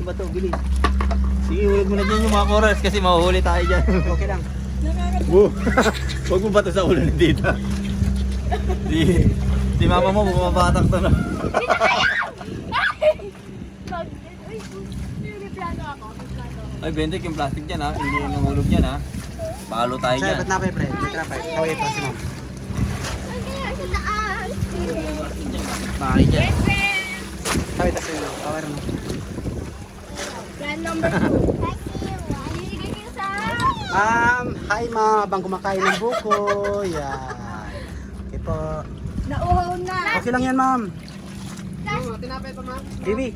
bato, bilis. Sige, huwag mo na dyan yung mga corals kasi mahuhuli tayo dyan. Okay lang. Huwag mo bato sa ulo ni Tita. Si mama mo, bumabatak to na. Ay, Bentek, yung plastic dyan ha. Hindi yung nangulog dyan ha. Palo tayo Sir, dyan. ba't na pre? Dito na pre. Kaway pa si ma'am. Bakit dyan? Kaway pa si ma'am. Kaway rin mo. Plan number 2. Hi ma, abang kumakain ng buko. Yan. Okay po. Nauhaw na. Okay lang yan ma'am. Baby.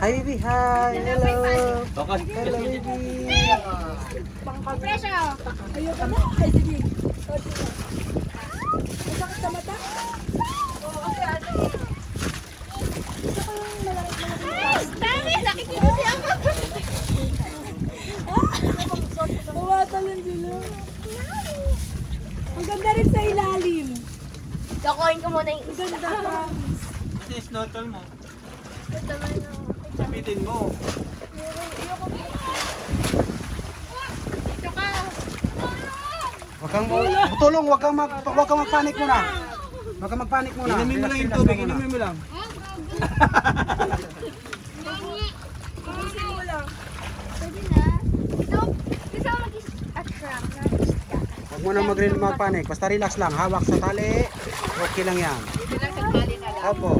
Hi baby, hi. Hello. Tokas. Hello baby. Presyo. Ayoko na. Ay, sige. Masakit sa mata? Oo, kasi ano. Gusto ko yung malaki. Dami! Nakikinusi ako. Buwatalan sila. Ang ganda rin sa ilalim. Kakuhin ko muna yung isa. Ganda. Kasi snorkel mo. Ganda man ako. Sabitin mo. Dito ka. Wag kang tulong, wag kang magpanik muna. Wag kang magpanik muna. Inumin mo lang yung Relax tubig, muna. inumin mo lang. Ayusin mo lang. Pwede na. Ito, gusto ko mag-attract na isda. Huwag mo na magpanik, basta relax lang, hawak sa tali. Okay lang yan. Dito lang sa tali na lang. Opo.